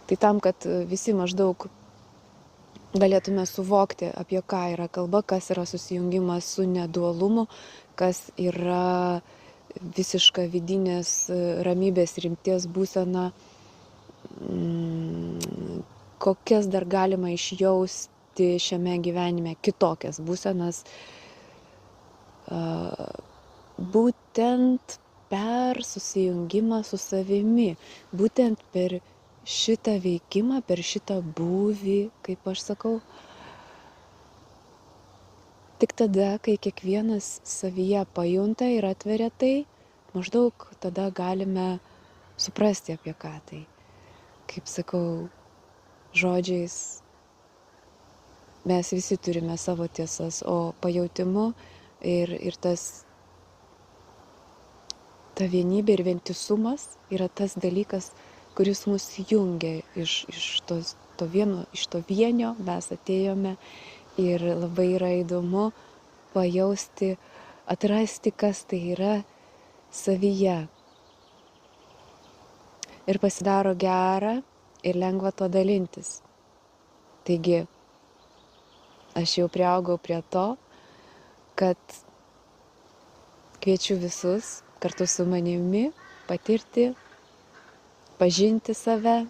Tai tam, kad visi maždaug galėtume suvokti, apie ką yra kalba, kas yra susijungimas su nedualumu, kas yra visiška vidinės ramybės rimties būsena, kokias dar galima išjausti šiame gyvenime kitokias būsenas, būtent per susijungimą su savimi, būtent per šitą veikimą, per šitą būvį, kaip aš sakau. Tik tada, kai kiekvienas savyje pajunta ir atveria tai, maždaug tada galime suprasti, apie ką tai. Kaip sakau, žodžiais mes visi turime savo tiesas, o pajautimu ir ta vienybė ir vientisumas yra tas dalykas, kuris mus jungia iš to vienio mes atėjome ir labai yra įdomu pajausti, atrasti, kas tai yra savyje. Ir pasidaro gera ir lengva to dalintis. Taigi, aš jau priaugau prie to, kad kviečiu visus kartu su manimi patirti, pažinti save,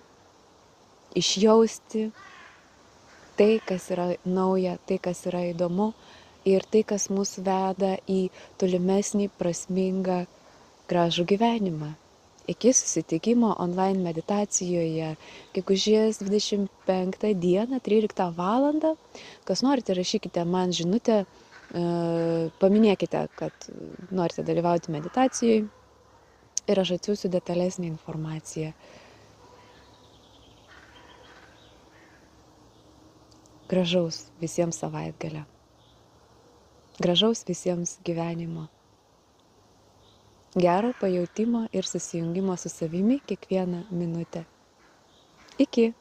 išjausti tai, kas yra nauja, tai, kas yra įdomu ir tai, kas mus veda į tolimesnį, prasmingą, gražų gyvenimą. Iki susitikimo online meditacijoje, gegužės 25 dieną, 13 valandą. Kas norite, rašykite man žinutę, paminėkite, kad norite dalyvauti meditacijoje ir aš atsiųsiu detalesnį informaciją. Gražaus visiems savaitgalio. Gražaus visiems gyvenimo. Gero pajautimo ir susijungimo su savimi kiekvieną minutę. Iki.